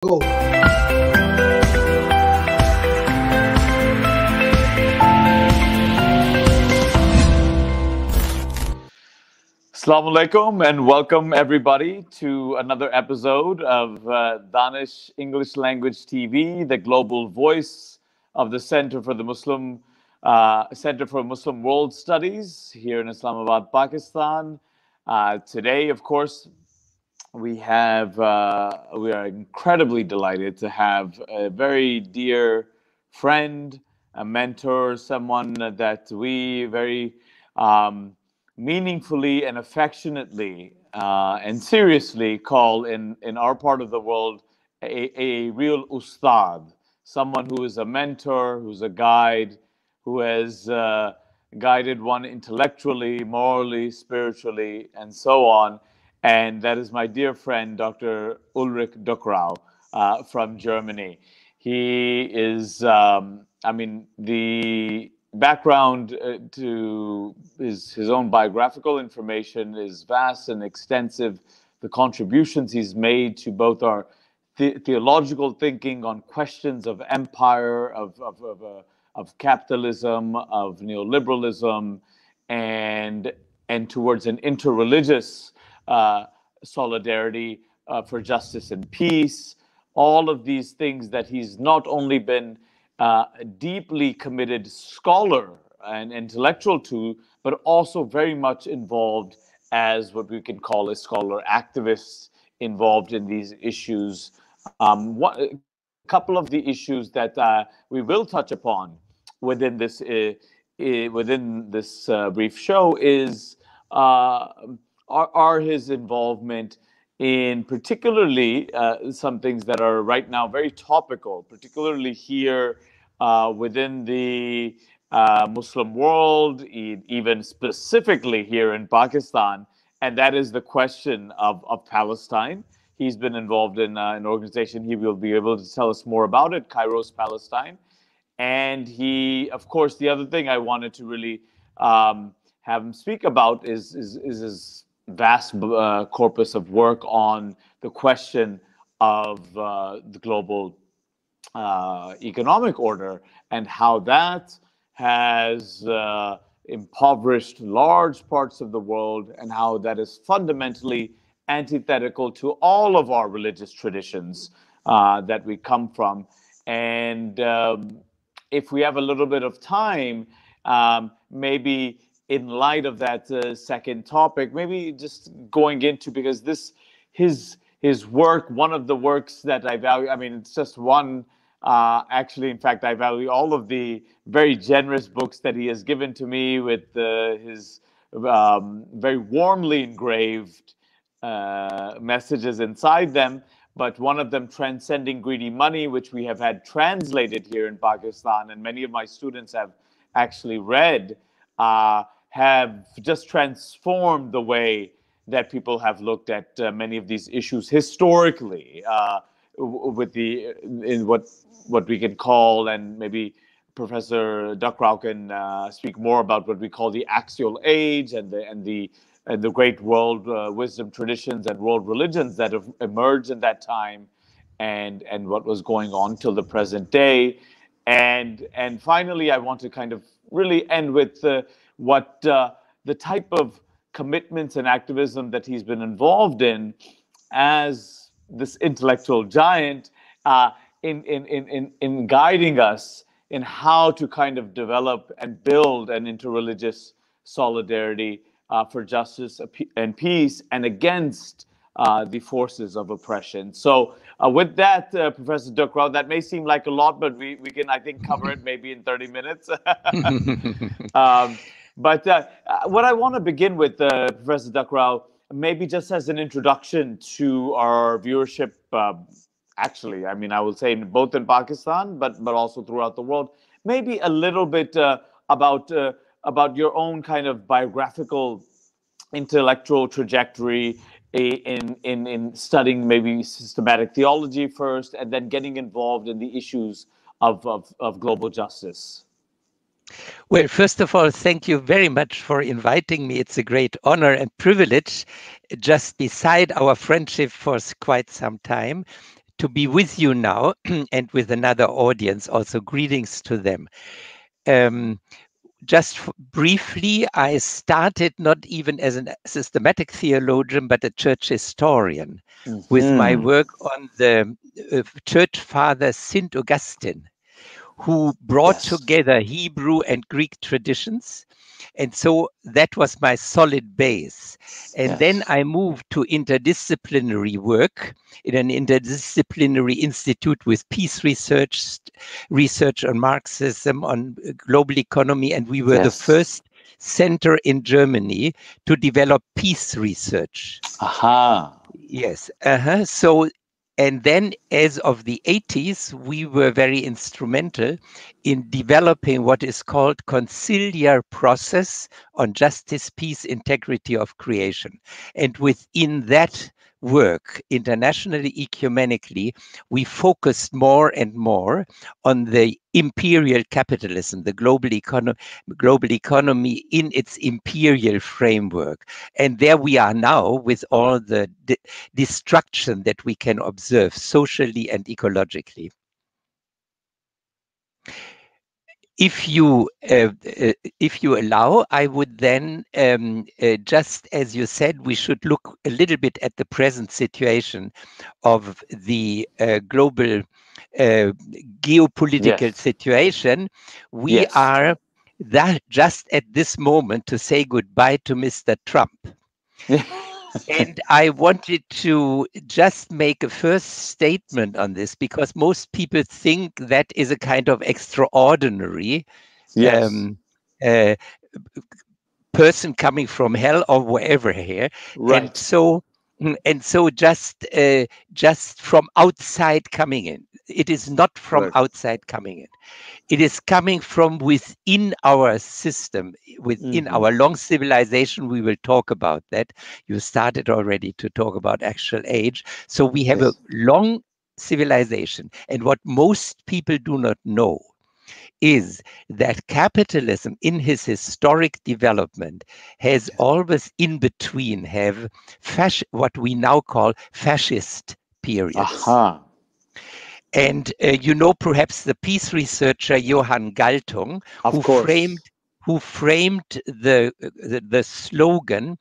Go. Assalamu alaikum and welcome everybody to another episode of Danish English Language TV, the global voice of the Center for Muslim World Studies here in Islamabad, Pakistan. Today, of course, we are incredibly delighted to have a very dear friend, a mentor, someone that we very meaningfully and affectionately and seriously call in our part of the world a real ustad, someone who is a mentor, who's a guide, who has guided one intellectually, morally, spiritually, and so on. And that is my dear friend, Dr. Ulrich Duchrow from Germany. He is, the background to his own biographical information is vast and extensive. The contributions he's made to both our theological thinking on questions of empire, of capitalism, of neoliberalism, and towards an interreligious solidarity for justice and peace. All of these things that he's not only been a deeply committed scholar and intellectual to, but also very much involved as what we can call a scholar activist involved in these issues. A couple of the issues that we will touch upon within this brief show is are his involvement in particularly some things that are right now very topical, particularly here within the Muslim world, even specifically here in Pakistan, and that is the question of Palestine. He's been involved in an organization, he will be able to tell us more about it, Kairos Palestine. And he, of course, the other thing I wanted to really have him speak about is his vast corpus of work on the question of the global economic order and how that has impoverished large parts of the world and how that is fundamentally antithetical to all of our religious traditions that we come from. And if we have a little bit of time, maybe in light of that second topic, maybe just going into, because his work, one of the works that I value, it's just one, actually, in fact, I value all of the very generous books that he has given to me with his very warmly engraved messages inside them. But one of them, Transcending Greedy Money, which we have had translated here in Pakistan, and many of my students have actually read, have just transformed the way that people have looked at many of these issues historically, in what we can call, and maybe Professor Duchrow can speak more about what we call the axial age and the great world wisdom traditions and world religions that have emerged in that time, and what was going on till the present day. And finally, I want to kind of really end with what the type of commitments and activism that he's been involved in as this intellectual giant in guiding us in how to kind of develop and build an interreligious solidarity for justice and peace and against the forces of oppression. So with that, Professor Duchrow, that may seem like a lot, but we can, I think, cover it maybe in 30 minutes. But what I want to begin with, Professor Duchrow, maybe just as an introduction to our viewership, actually, I will say both in Pakistan, but also throughout the world, maybe a little bit about your own kind of biographical intellectual trajectory in studying maybe systematic theology first, and then getting involved in the issues of global justice. Well, first of all, thank you very much for inviting me. It's a great honor and privilege, just beside our friendship for quite some time, to be with you now and with another audience. Also, greetings to them. Just briefly, I started not even as a systematic theologian, but a church historian with my work on the church father St. Augustine, who brought together Hebrew and Greek traditions. And so that was my solid base. And then I moved to interdisciplinary work in an interdisciplinary institute with peace research on Marxism, on global economy. And we were the first center in Germany to develop peace research. Yes. So, and then as of the 80s, we were very instrumental in developing what is called conciliar process on justice, peace, integrity of creation. And within that work, internationally, ecumenically, we focused more and more on the imperial capitalism, the global economy in its imperial framework. And there we are now with all the destruction that we can observe socially and ecologically. If you allow, I would then, just as you said, we should look a little bit at the present situation of the global geopolitical situation. We are that just at this moment to say goodbye to Mr. Trump. And I wanted to just make a first statement on this, because most people think that is a kind of extraordinary person coming from hell or wherever here. And so just from outside coming in. It is not from outside coming in. It is coming from within our system, within our long civilization. We will talk about that. You started already to talk about actual age. So we have a long civilization. And what most people do not know is that capitalism in his historic development has always in between have what we now call fascist periods. And you know, perhaps the peace researcher Johann Galtung, who framed the slogan,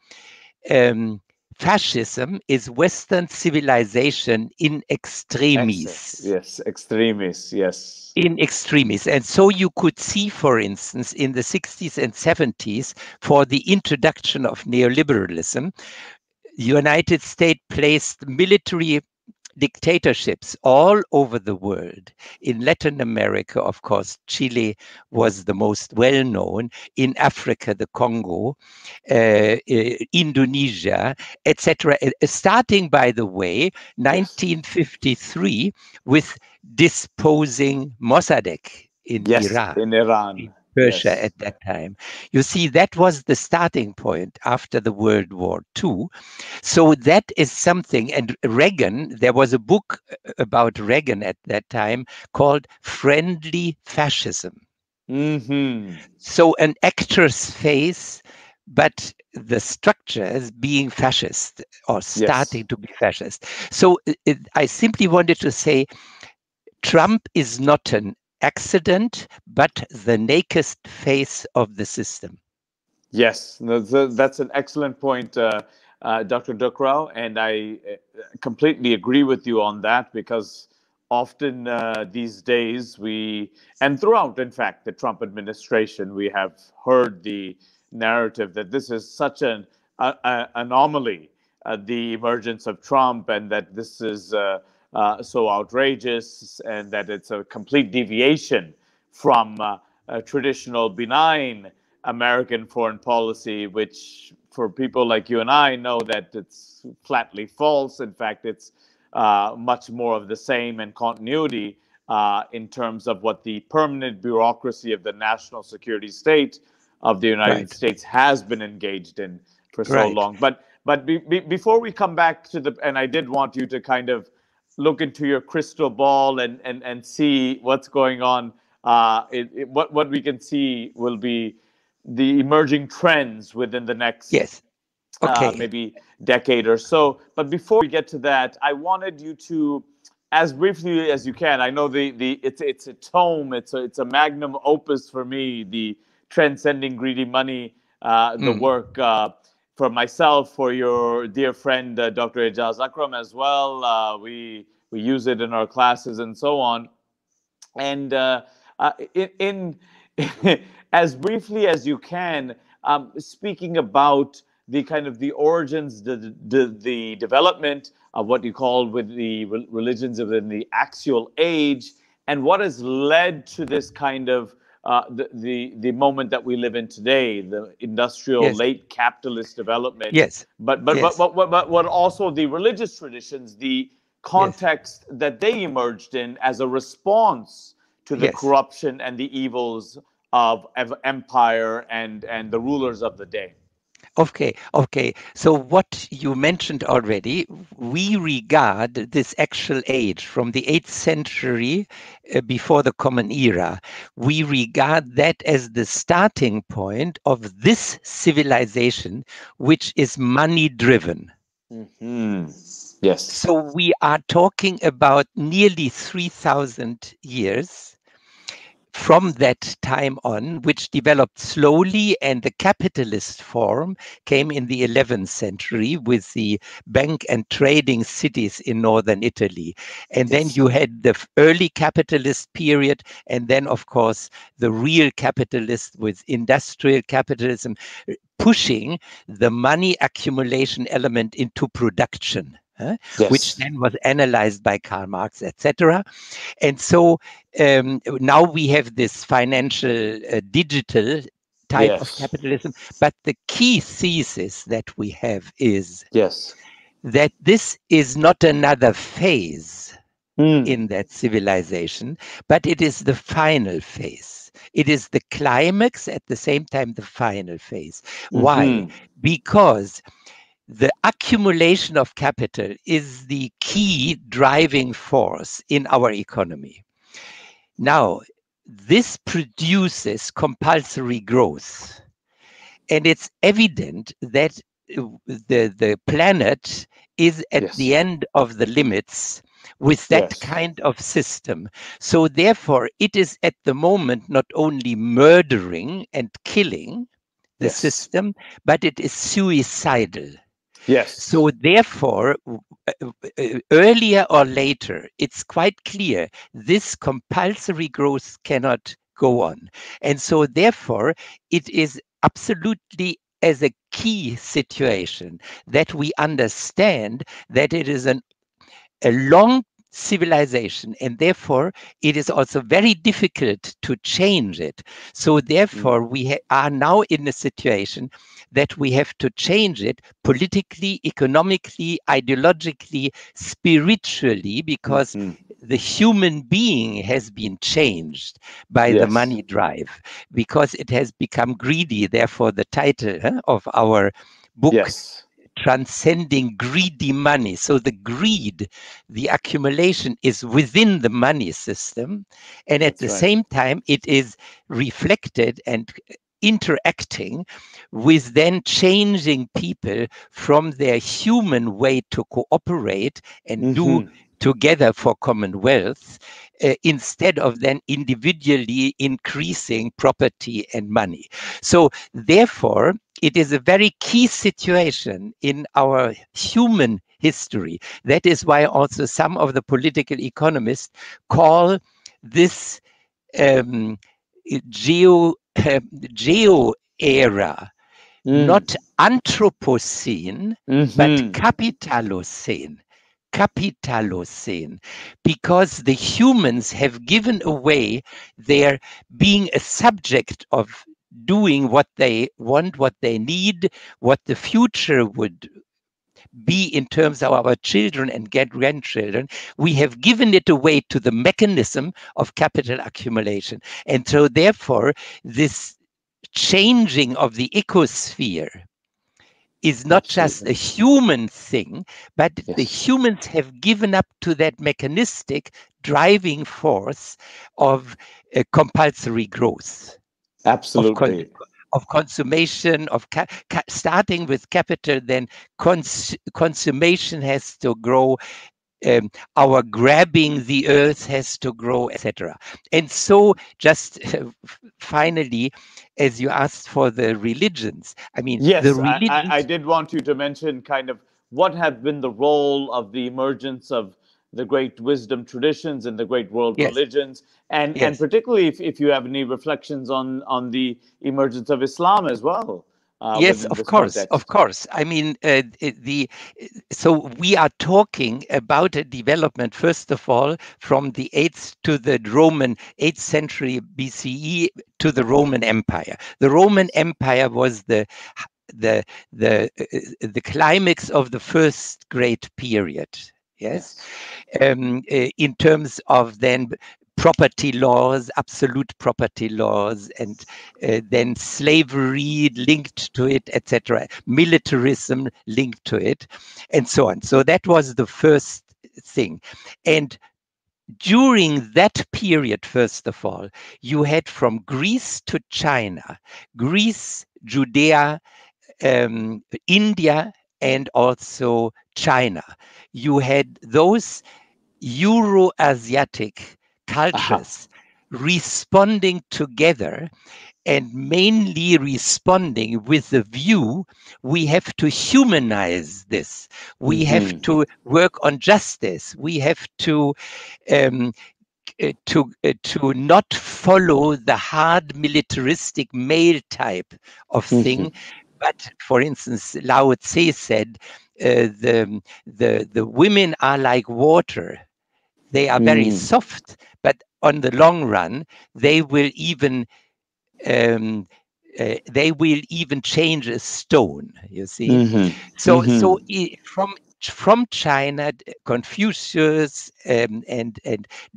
fascism is Western civilization in extremis. Yes, extremis, yes. In extremis. And so you could see, for instance, in the 60s and 70s, for the introduction of neoliberalism, the United States placed military dictatorships all over the world. In Latin America, of course, Chile was the most well-known. In Africa, the Congo, Indonesia, etc. Starting, by the way, 1953 with disposing Mossadegh in Iraq. In Iran. Persia at that time. You see, that was the starting point after the World War II. So that is something. And Reagan, there was a book about Reagan at that time called Friendly Fascism. So an actor's face, but the structure is being fascist or starting to be fascist. So I simply wanted to say Trump is not an accident, but the naked face of the system. Yes, that's an excellent point, Dr. Duchrow, and I completely agree with you on that, because often these days and throughout, in fact, the Trump administration, we have heard the narrative that this is such an anomaly, the emergence of Trump, and that this is so outrageous, and that it's a complete deviation from a traditional benign American foreign policy, which for people like you and I know that it's flatly false. In fact, it's much more of the same and continuity in terms of what the permanent bureaucracy of the national security state of the United States has been engaged in for so long. But before we come back to and I did want you to kind of look into your crystal ball and see what's going on. What we can see will be the emerging trends within the next maybe decade or so. But before we get to that, I wanted you to as briefly as you can. I know it's a tome, it's a magnum opus for me, the Transcending Greedy Money, the work for myself, for your dear friend Dr. Ijaz Akram as well. We use it in our classes and so on. And in as briefly as you can, speaking about the kind of the origins, the development of what you call with the religions within the axial age, and what has led to this kind of the moment that we live in today, the industrial late capitalist development. Yes. But what also the religious traditions, the context that they emerged in as a response to the corruption and the evils of empire and the rulers of the day. Okay. So what you mentioned already, we regard this actual age from the 8th century before the Common Era, we regard that as the starting point of this civilization, which is money-driven. Yes. So we are talking about nearly 3,000 years from that time on, which developed slowly, and the capitalist form came in the 11th century with the bank and trading cities in northern Italy. And then you had the early capitalist period, and then, of course, the real capitalist with industrial capitalism pushing the money accumulation element into production. Which then was analyzed by Karl Marx, etc. And so now we have this financial digital type of capitalism. But the key thesis that we have is that this is not another phase in that civilization, but it is the final phase. It is the climax, at the same time the final phase. Why? Because the accumulation of capital is the key driving force in our economy. Now, this produces compulsory growth. And it's evident that the planet is at the end of the limits with that kind of system. So therefore, it is at the moment not only murdering and killing the system, but it is suicidal. So therefore, earlier or later, it's quite clear this compulsory growth cannot go on. And so therefore, it is absolutely as a key situation that we understand that it is a long civilization, and therefore it is also very difficult to change it. So therefore we are now in a situation that we have to change it politically, economically, ideologically, spiritually, because the human being has been changed by the money drive, because it has become greedy. Therefore the title of our book, Transcending Greedy Money. So the greed, the accumulation is within the money system. And at the same time, it is reflected and interacting with then changing people from their human way to cooperate and do together for commonwealth, instead of then individually increasing property and money. So therefore, it is a very key situation in our human history. That is why also some of the political economists call this geo era not Anthropocene, but Capitalocene. Capitalocene, because the humans have given away their being a subject of doing what they want, what they need, what the future would be in terms of our children and grandchildren. We have given it away to the mechanism of capital accumulation. And so therefore, this changing of the ecosphere is not just a human thing, but the humans have given up to that mechanistic driving force of compulsory growth. Absolutely. Of consummation, of starting with capital, then consummation has to grow our grabbing the earth has to grow, etc. And so just finally, as you asked for the religions, I mean, yes, the religions. I did want you to mention kind of what have been the role of the emergence of the great wisdom traditions and the great world Yes, religions, and yes. particularly if you have any reflections on the emergence of Islam as well Yes, within of this course, of context. course. I mean, so we are talking about a development, first of all, from the 8th to the Roman 8th century BCE to the Roman Empire. The Roman Empire was the climax of the first great period. Yes, in terms of then property laws, absolute property laws, and then slavery linked to it, etc., militarism linked to it, and so on. So that was the first thing. And during that period, first of all, you had from Greece to China, Greece, Judea, India, and also China. You had those Euro-Asiatic cultures responding together, and mainly responding with the view we have to humanize this, we have to work on justice, we have to not follow the hard militaristic male type of thing, but for instance, Lao Tse said, the women are like water. They are very soft, but on the long run, they will even change a stone. You see, so from China, Confucius and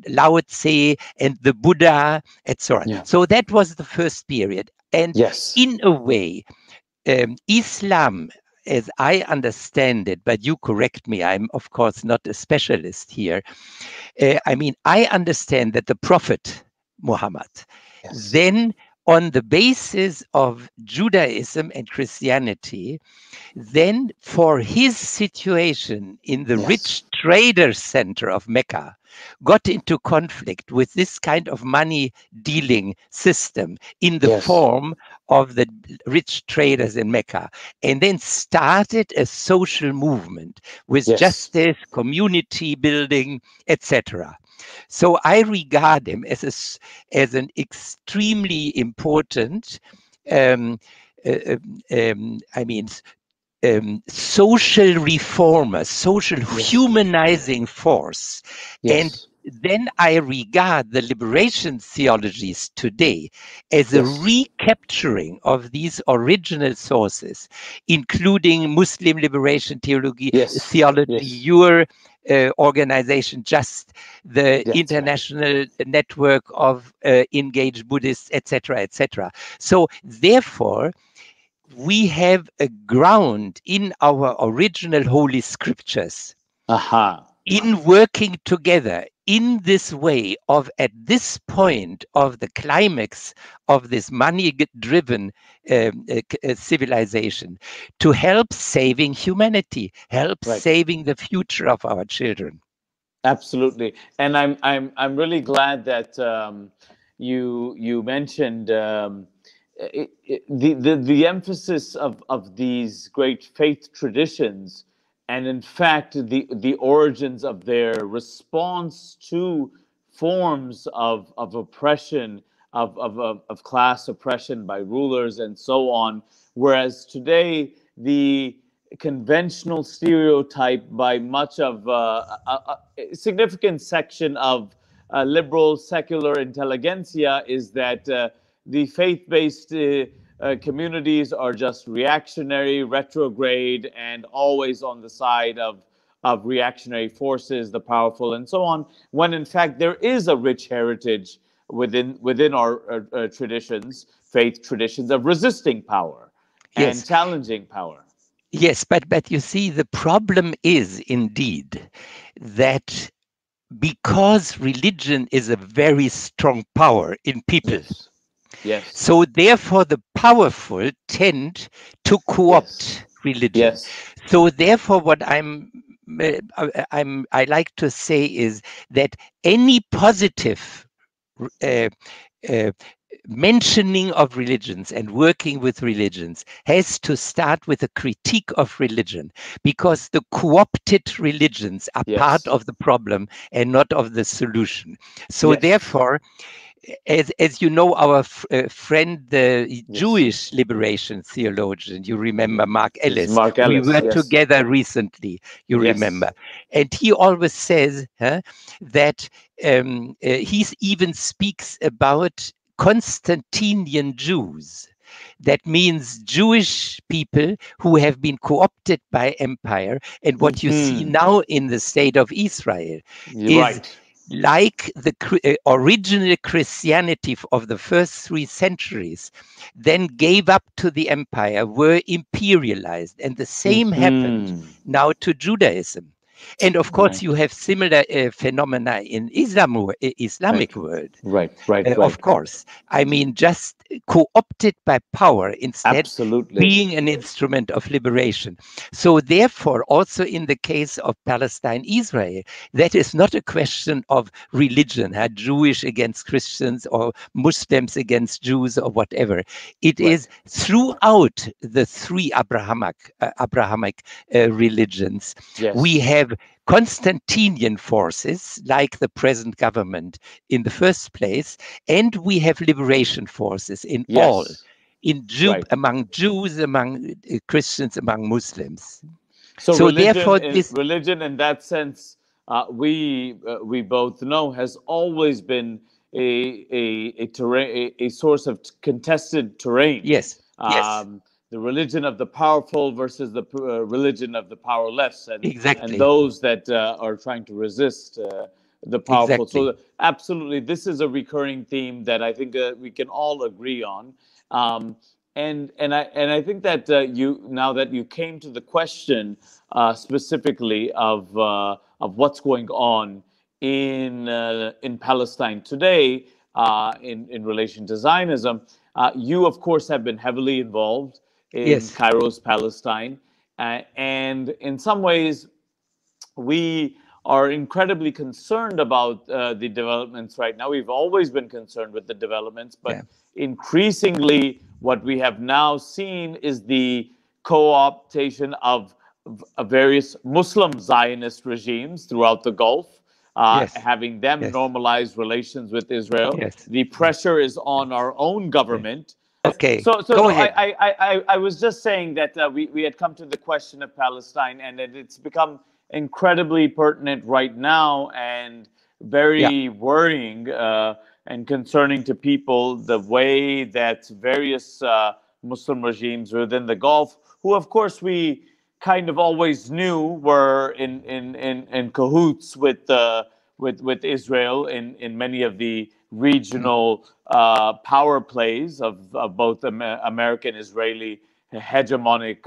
Lao Tse and the Buddha, and so on. Yeah. So that was the first period, and Yes. in a way, Islam, as I understand it, but you correct me, I'm of course not a specialist here. I mean, I understand that the Prophet Muhammad, then on the basis of Judaism and Christianity, then for his situation in the rich trader center of Mecca, got into conflict with this kind of money dealing system in the form of the rich traders in Mecca, and then started a social movement with justice, community building, etc. So I regard him as an extremely important, I mean, social reformer, social humanizing force. And then I regard the liberation theologies today as a recapturing of these original sources, including Muslim liberation theology, your organization, just the international network of engaged Buddhists, etc., etc. So therefore, we have a ground in our original holy scriptures in working together in this way of, at this point of the climax of this money-driven civilization, to help saving humanity, help saving the future of our children. Absolutely, and I'm really glad that you mentioned the emphasis of these great faith traditions, and in fact the origins of their response to forms of oppression, of class oppression by rulers and so on. Whereas today the conventional stereotype by much of a significant section of liberal secular intelligentsia is that the faith-based communities are just reactionary, retrograde, and always on the side of reactionary forces, the powerful, and so on, when in fact there is a rich heritage within our traditions, faith traditions, of resisting power and challenging power. Yes, but you see, the problem is indeed that because religion is a very strong power in people, so therefore the powerful tend to co-opt religion. So therefore what I'm I like to say is that any positive mentioning of religions and working with religions has to start with a critique of religion, because the co-opted religions are part of the problem and not of the solution. So therefore, as you know, our friend, the Jewish liberation theologian, you remember Mark Ellis, we were together recently, you remember. And he always says that he even speaks about Constantinian Jews. That means Jewish people who have been co-opted by empire. And what you see now in the state of Israel is like the original Christianity of the first 3 centuries, then gave up to the empire, were imperialized. And the same happened now to Judaism. And of course, you have similar phenomena in Islamic world. Of course. I mean, just co-opted by power instead being an instrument of liberation. So therefore, also in the case of Palestine, Israel, that is not a question of religion, Jewish against Christians or Muslims against Jews or whatever. It is throughout the 3 Abrahamic religions. We have Constantinian forces like the present government in the first place, and we have liberation forces in all, among Jews, among Christians, among Muslims. So therefore, religion in that sense, we both know, has always been a source of contested terrain. The religion of the powerful versus the religion of the powerless, and those that are trying to resist the powerful. So absolutely, this is a recurring theme that I think we can all agree on. And I think that now that you came to the question specifically of what's going on in Palestine today in relation to Zionism, you of course have been heavily involved in Cairo's Palestine, and in some ways we are incredibly concerned about the developments right now. We've always been concerned with the developments, but increasingly what we have now seen is the co-optation of various Muslim Zionist regimes throughout the Gulf, having them normalize relations with Israel. The pressure is on our own government. So I was just saying that we had come to the question of Palestine, and that it's become incredibly pertinent right now and very worrying and concerning to people, the way that various Muslim regimes within the Gulf, who of course we kind of always knew were in cahoots with Israel in many of the regional power plays of both American, Israeli hegemonic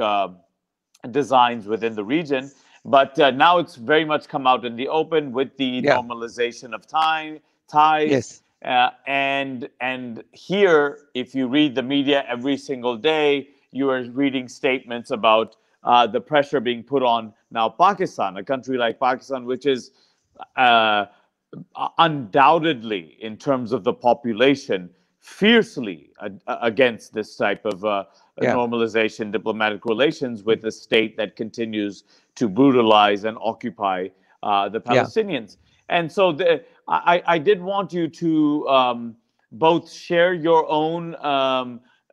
designs within the region. But now it's very much come out in the open with the normalization of ties. And here, if you read the media every single day, you are reading statements about the pressure being put on now Pakistan, a country like Pakistan, which is undoubtedly, in terms of the population, fiercely against this type of normalization, diplomatic relations with a state that continues to brutalize and occupy the Palestinians. And so I did want you to both share your own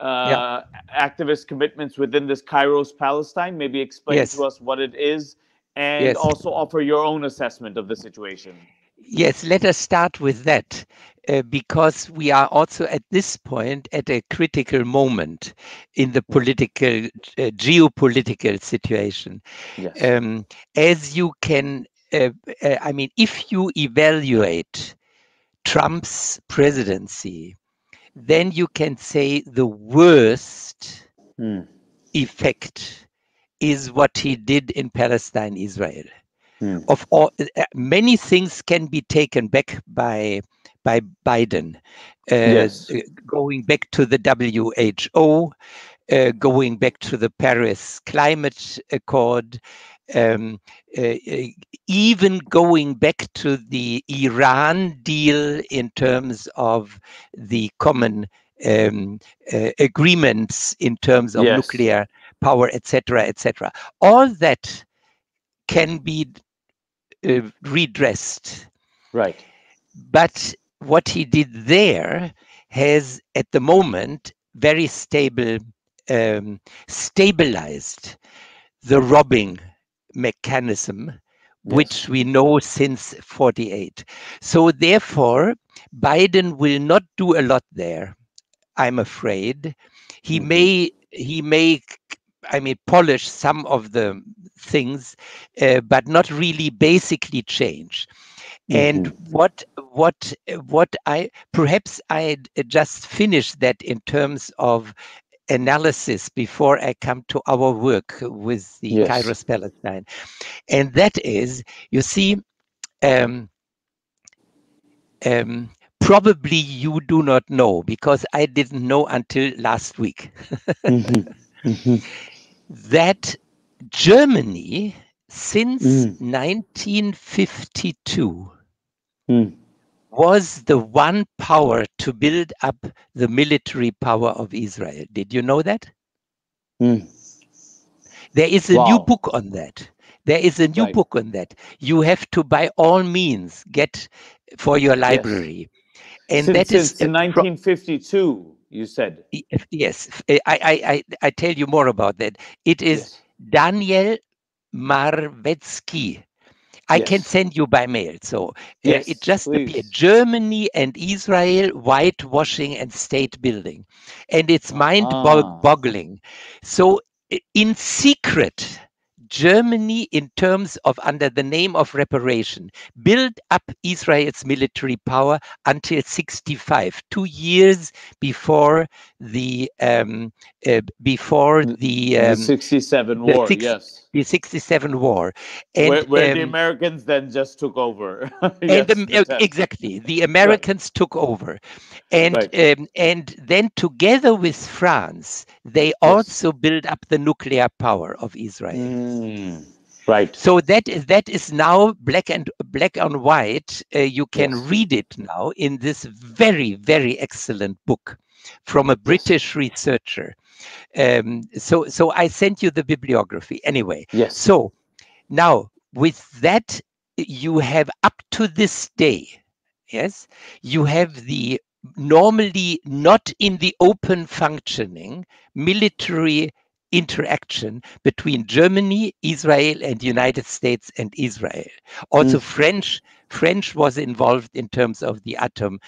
activist commitments within this Kairos Palestine, maybe explain to us what it is, and also offer your own assessment of the situation. Yes, let us start with that, because we are also at this point at a critical moment in the political, geopolitical situation. As you can, I mean, if you evaluate Trump's presidency, then you can say the worst effect is what he did in Palestine, Israel. Of all, many things can be taken back by Biden, going back to the WHO, going back to the Paris Climate Accord, even going back to the Iran deal in terms of the common agreements in terms of nuclear power, etc., etc. All that can be redressed. Right. But what he did there has, at the moment, very stabilized the robbing mechanism, which we know since 48. So therefore, Biden will not do a lot there, I'm afraid. He may, I mean, polish some of the things, but not really basically change. And perhaps I just finish that in terms of analysis before I come to our work with the Kairos Palestine. And that is, you see, probably you do not know, because I didn't know until last week, that Germany, since 1952, was the one power to build up the military power of Israel. Did you know that? There is a new book on that. There is a new book on that. You have to, by all means, get for your library. And since 1952, you said. Yes, I tell you more about that. It is Daniel Marwetsky. I can send you by mail. So it just appeared. Germany and Israel, whitewashing and state building. And it's mind-boggling. So in secret, Germany, in terms of under the name of reparation, built up Israel's military power until 65, 2 years before the 67 war. The 67 war, and where the Americans then just took over. Exactly, the Americans took over, and then together with France, they also built up the nuclear power of Israel. Right. So that is now black and white. You can read it now in this very, very excellent book from a British researcher. So I sent you the bibliography anyway. So now with that, you have up to this day, you have the normally not in the open functioning military interaction between Germany, Israel, and the United States and Israel. Also French was involved in terms of the atom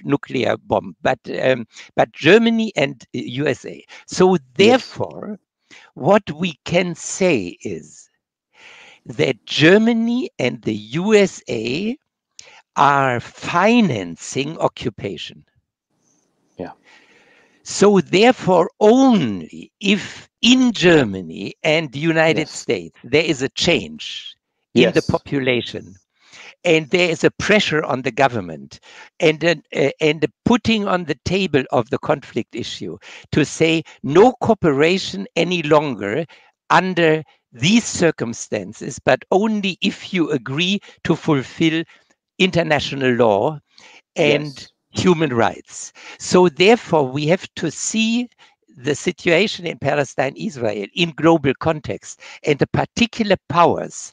nuclear bomb, but Germany and USA. So therefore, what we can say is that Germany and the USA are financing occupation. So therefore, only if in Germany and the United States there is a change in the population, and there is a pressure on the government, and a putting on the table of the conflict issue to say no cooperation any longer under these circumstances, but only if you agree to fulfill international law and human rights. So therefore, we have to see the situation in Palestine, Israel, in global context, and the particular powers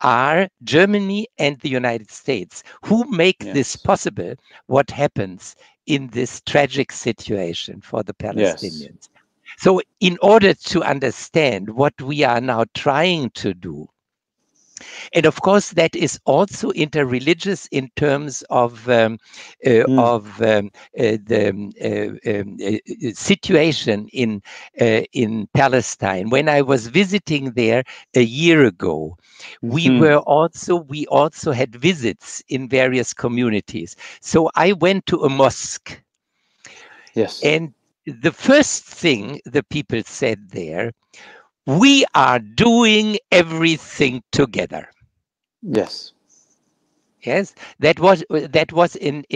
are Germany and the United States, who make this possible, what happens in this tragic situation for the Palestinians. So in order to understand what we are now trying to do, and of course, that is also interreligious in terms of the situation in Palestine. When I was visiting there a year ago, we also had visits in various communities. So I went to a mosque. And the first thing the people said there, we are doing everything together. Yes, that was in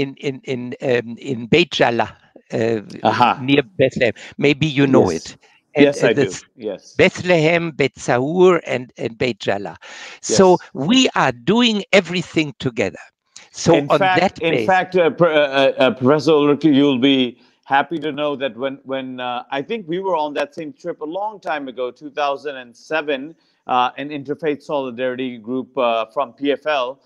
Beit Jala, near Bethlehem. Maybe you know it. and Yes, I do. this Yes. Bethlehem, Beit Saur, and Beit Jala. So Yes. we are doing everything together. So on that In base, fact, Professor Ulrich, you'll be happy to know that when I think we were on that same trip a long time ago, 2007, an interfaith solidarity group from PFL.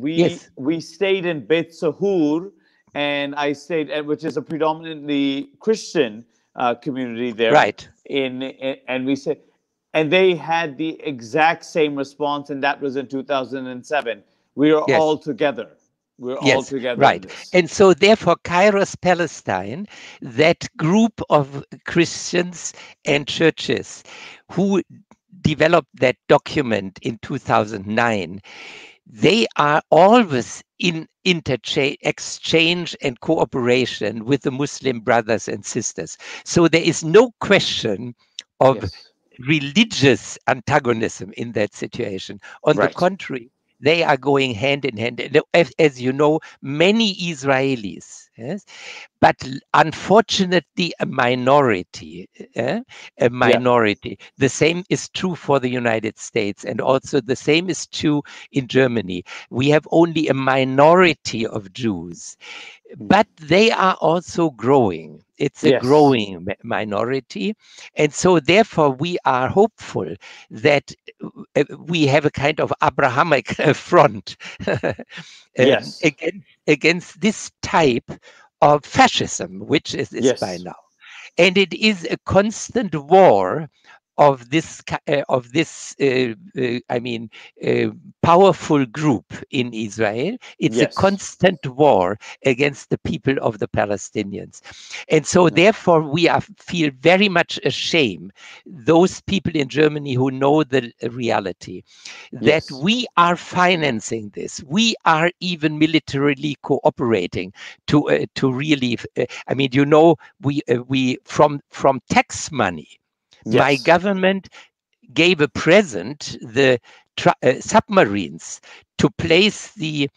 yes, We stayed in Beit Sahur, and I stayed, which is a predominantly Christian community there. right, And we said, and they had the exact same response, and that was in 2007. We are all yes. together. We're all Yes, together in right. this. And so therefore, Kairos Palestine, that group of Christians and churches who developed that document in 2009, they are always in exchange and cooperation with the Muslim brothers and sisters. So there is no question of Yes. religious antagonism in that situation. On the Right. contrary, they are going hand in hand. As you know, many Israelis, yes, but unfortunately a minority, a Yeah. minority. The same is true for the United States, and also the same is true in Germany. We have only a minority of Jews, but they are also growing. It's a Yes. growing minority. And so therefore we are hopeful that we have a kind of Abrahamic front Yes. against this type of fascism, which is by Yes. now. And it is a constant war of this I mean powerful group in Israel. It's a Yes. constant war against the people of the Palestinians, and so Right. therefore we feel very much ashamed, those people in Germany who know the reality, that Yes. we are financing this. We are even militarily cooperating to really. I mean, you know, we from tax money, my Yes. government gave a present the submarines to place the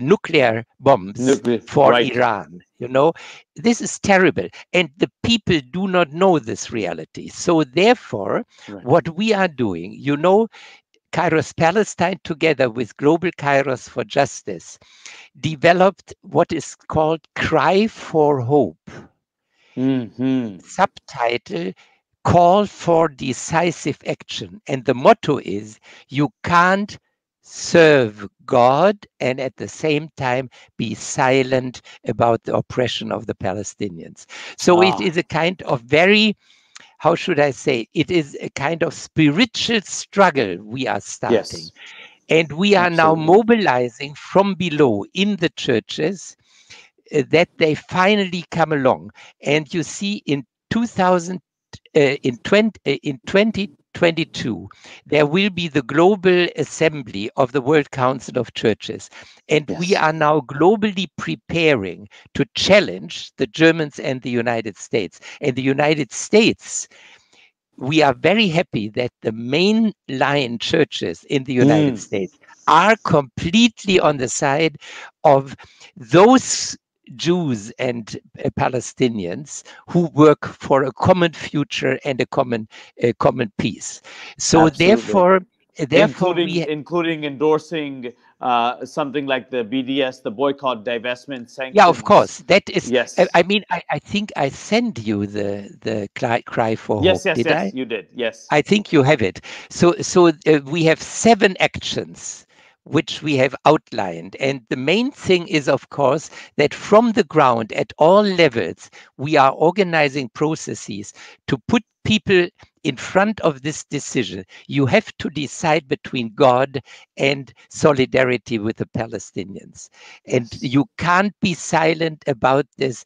nuclear bombs Nuclear. for Right. Iran. You know, this is terrible, and the people do not know this reality. So therefore, Right. what we are doing, you know, Kairos Palestine, together with Global Kairos for Justice, developed what is called Cry for Hope. Hmm. Subtitle, Call for Decisive Action. And the motto is, you can't serve God and at the same time be silent about the oppression of the Palestinians. So it Ah. is a kind of very, how should I say, it is a kind of spiritual struggle we are starting. Yes. And we are now Absolutely. mobilizing from below in the churches that they finally come along. And you see in 2000, in 2022, there will be the Global Assembly of the World Council of Churches. And we Yes. are now globally preparing to challenge the Germans and the United States. And the United States, we are very happy that the mainline churches in the United Mm. States are completely on the side of those Jews and Palestinians who work for a common future and a common peace. So Absolutely. therefore we Including endorsing something like the BDS, the boycott, divestment, yeah, of sanctions. course. That is, Yes. I mean, I think I sent you the cry for hope, Yes. Yes. did Yes. I? You did. Yes. I think you have it. So we have 7 actions which we have outlined. And the main thing is, of course, that from the ground at all levels, we are organizing processes to put people in front of this decision. You have to decide between God and solidarity with the Palestinians. And Yes. you can't be silent about this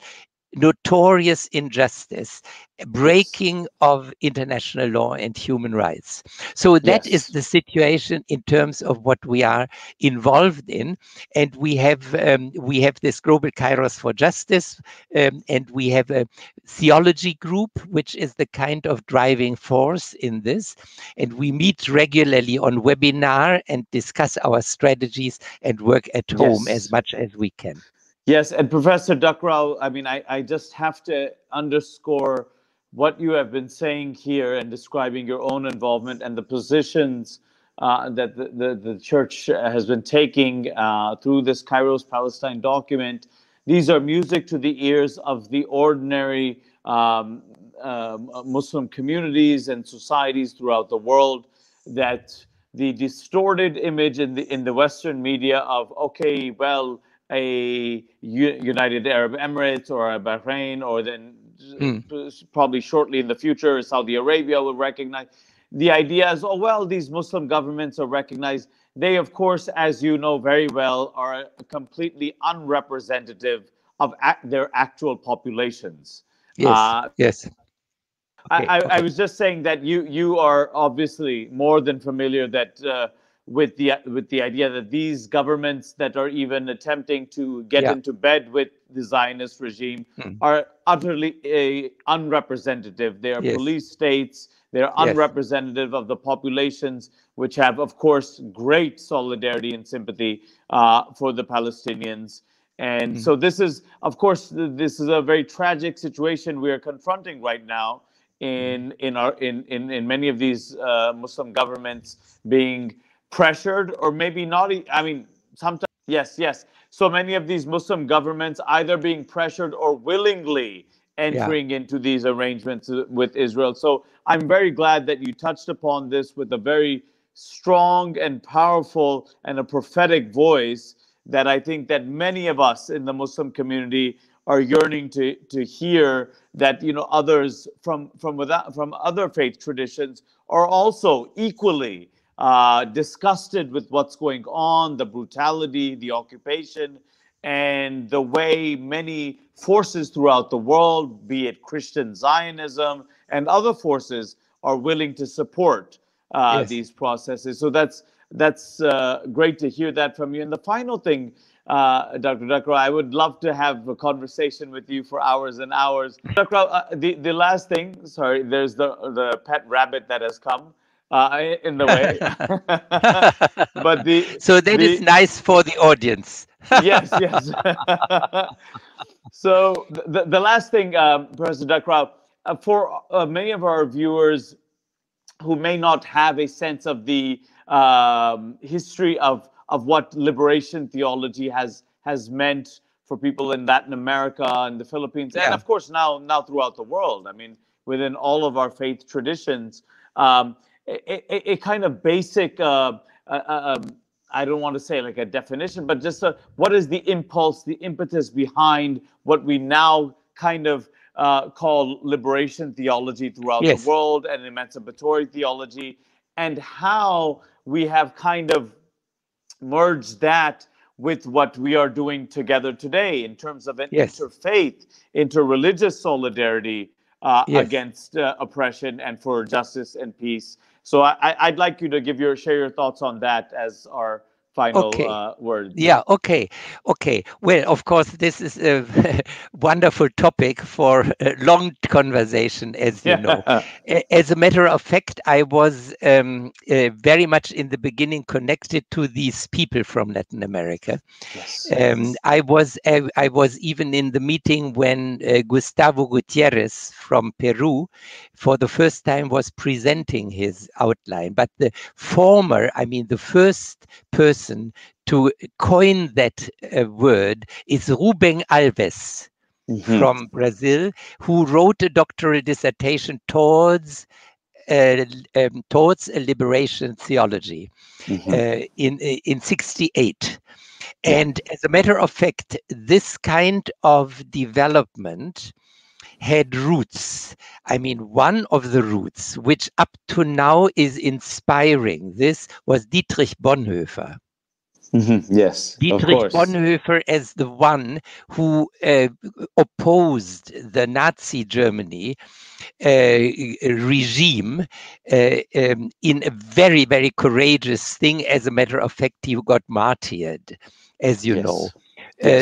notorious injustice, Yes. breaking of international law and human rights. So that is Yes. the situation in terms of what we are involved in, and we have this Global Kairos for Justice, and we have a theology group, which is the kind of driving force in this, and we meet regularly on webinar and discuss our strategies and work at home as Yes. much as we can. Yes, and Professor Duchrow, I mean, I just have to underscore what you have been saying here and describing your own involvement and the positions that the church has been taking through this Kairos Palestine document. These are music to the ears of the ordinary Muslim communities and societies throughout the world, that the distorted image in the Western media of, okay, well, a United Arab Emirates or a Bahrain, or then probably shortly in the future, Saudi Arabia will recognize. The idea is, oh, well, these Muslim governments are recognized. They, of course, as you know very well, are completely unrepresentative of their actual populations. Yes, yes. Okay, I was just saying that you are obviously more than familiar that with the idea that these governments that are even attempting to get into bed with the Zionist regime are utterly unrepresentative. They are police states. They're unrepresentative of the populations, which have, of course, great solidarity and sympathy for the Palestinians. And so this is, of course, this is a very tragic situation we are confronting right now in many of these Muslim governments being pressured, or maybe not. I mean, sometimes yes. So many of these Muslim governments either being pressured or willingly entering into these arrangements with Israel. So I'm very glad that you touched upon this with a very strong and powerful and a prophetic voice that I think that many of us in the Muslim community are yearning to hear, that others from other faith traditions are also equally disgusted with what's going on, the brutality, the occupation, and the way many forces throughout the world, be it Christian Zionism and other forces, are willing to support these processes. So that's great to hear that from you. And the final thing, Dr. Duchrow, I would love to have a conversation with you for hours and hours. Duchrow, the last thing, sorry, there's the pet rabbit that has come in the way. But so that is nice for the audience. Yes. So the last thing, Professor Duchrow, for many of our viewers who may not have a sense of the history of what liberation theology has meant for people in Latin America and the Philippines, and of course now throughout the world. I mean, within all of our faith traditions, a kind of basic, I don't want to say like a definition, but just what is the impulse, the impetus behind what we now kind of call liberation theology throughout the world, and emancipatory theology, and how we have kind of merged that with what we are doing together today in terms of an interfaith, interreligious solidarity against oppression and for justice and peace. So I'd like you to share your thoughts on that as our final words. Yeah, okay. Well, of course, this is a wonderful topic for a long conversation, as you know. As a matter of fact, I was very much in the beginning connected to these people from Latin America. I was even in the meeting when Gustavo Gutierrez from Peru for the first time was presenting his outline. But the first person to coin that word is Rubem Alves from Brazil, who wrote a doctoral dissertation towards a liberation theology in 68. And as a matter of fact, this kind of development had roots. I mean, one of the roots, which up to now is inspiring this, was Dietrich Bonhoeffer. Yes, Dietrich Bonhoeffer as the one who opposed the Nazi Germany regime in a very, very courageous thing. As a matter of fact, he got martyred, as you know.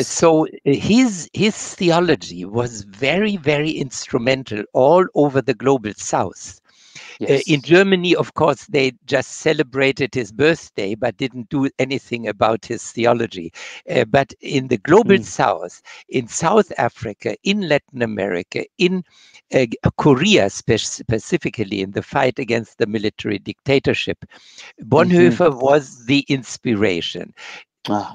So his theology was very, very instrumental all over the global South. In Germany, of course, they just celebrated his birthday, but didn't do anything about his theology. But in the global South, in South Africa, in Latin America, in Korea specifically, in the fight against the military dictatorship, Bonhoeffer was the inspiration.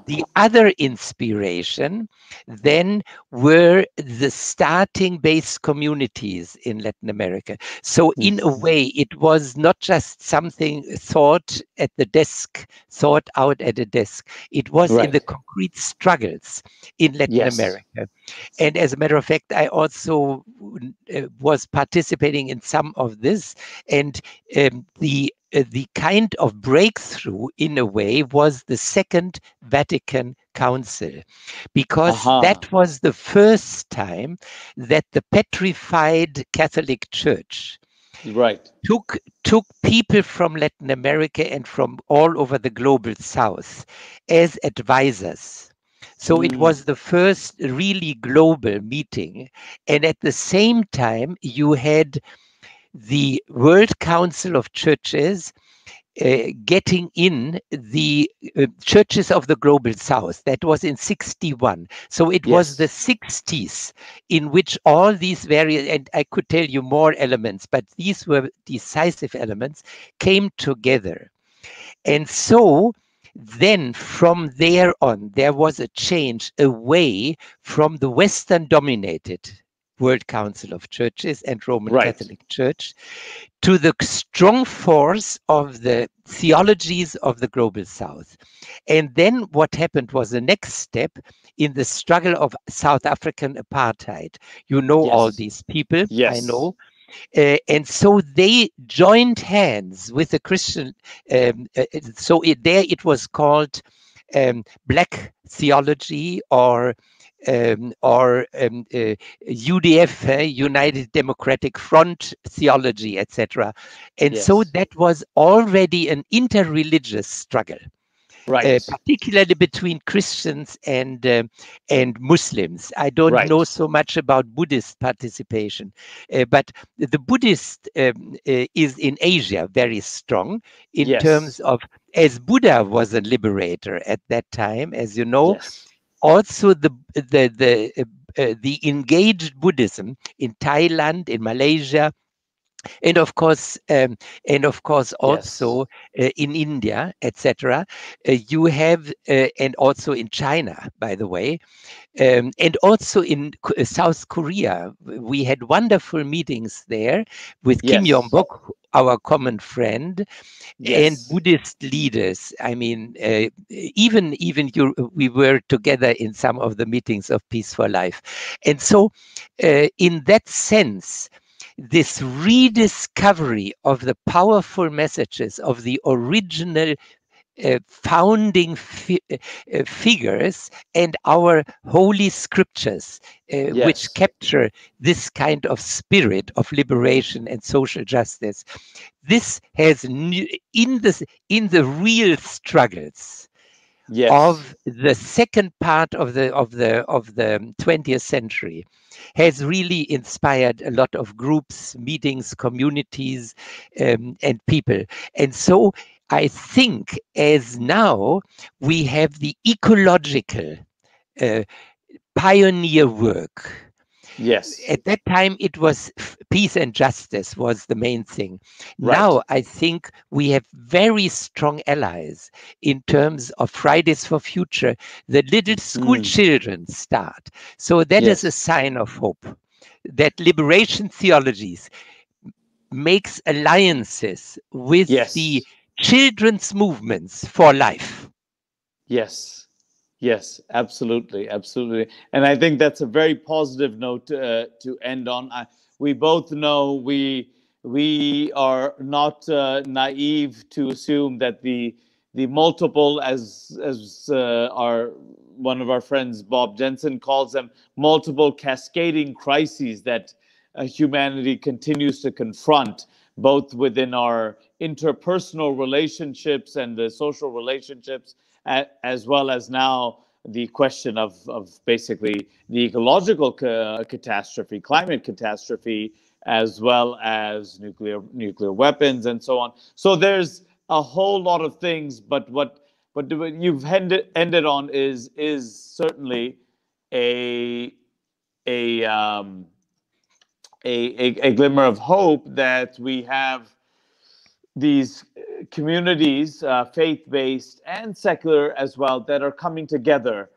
The other inspiration then were the starting base communities in Latin America. So in a way, it was not just something thought at the desk, thought out at a desk. It was in the concrete struggles in Latin America. And as a matter of fact, I also was participating in some of this. And the kind of breakthrough, in a way, was the Second Vatican Council, because that was the first time that the petrified Catholic Church took people from Latin America and from all over the global South as advisors. So it was the first really global meeting. And at the same time, you had the World Council of Churches getting in the churches of the global South. That was in 61. So it was the 60s in which all these various, and I could tell you more elements, but these were decisive elements, came together. And so then from there on, there was a change away from the Western dominated World Council of Churches and Roman Catholic Church to the strong force of the theologies of the global South. And then what happened was the next step in the struggle of South African apartheid. You know all these people, I know. And so they joined hands with the Christian. So there it was called Black Theology or UDF, United Democratic Front Theology, etc. And so that was already an interreligious struggle. Particularly between Christians and Muslims. I don't know so much about Buddhist participation, but the Buddhist is in Asia very strong in terms of, as Buddha was a liberator at that time, as you know. Also, the engaged Buddhism in Thailand, in Malaysia, and of course also in India, etc. You have, and also in China, by the way, and also in South Korea. We had wonderful meetings there with Kim Yong-bok, our common friend, and Buddhist leaders. I mean, even we were together in some of the meetings of Peace for Life. And so in that sense, this rediscovery of the powerful messages of the original founding figures and our holy scriptures, which capture this kind of spirit of liberation and social justice. This has in the real struggles of the second part of the 20th century, has really inspired a lot of groups, meetings, communities, and people. And so I think as now we have the ecological pioneer work. At that time, it was peace and justice was the main thing. Now, I think we have very strong allies in terms of Fridays for Future. The little school children start. So that is a sign of hope, that liberation theologies makes alliances with the children's movements for life. Yes, absolutely, absolutely. And I think that's a very positive note to end on. We both know we are not naive to assume that the multiple, as our one of our friends Bob Jensen calls them, multiple cascading crises that humanity continues to confront, both within our interpersonal relationships and the social relationships, as well as now the question of basically the ecological catastrophe, climate catastrophe, as well as nuclear weapons and so on. So there's a whole lot of things, but what you've ended on is certainly a a glimmer of hope that we have these communities, faith-based and secular as well, that are coming together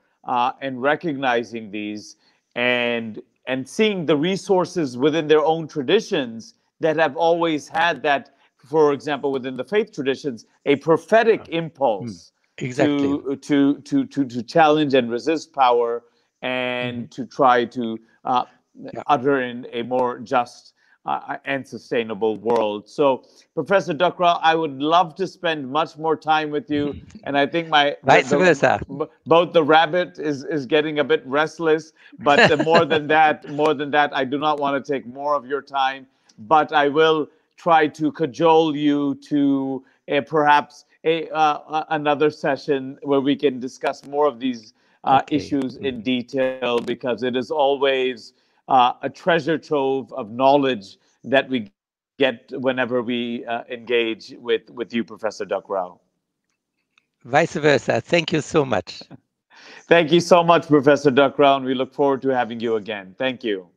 and recognizing these and seeing the resources within their own traditions that have always had that. For example, within the faith traditions, a prophetic impulse Exactly. to challenge and resist power and to try to utter in a more just and sustainable world. So, Professor Duchrow, I would love to spend much more time with you, and I think Vice versa. both the rabbit is getting a bit restless, but more than that, I do not want to take more of your time. But I will try to cajole you to perhaps another session where we can discuss more of these issues in detail, because it is always a treasure trove of knowledge that we get whenever we engage with you, Professor Duchrow. Vice versa. Thank you so much. Thank you so much, Professor Duchrow, and we look forward to having you again. Thank you.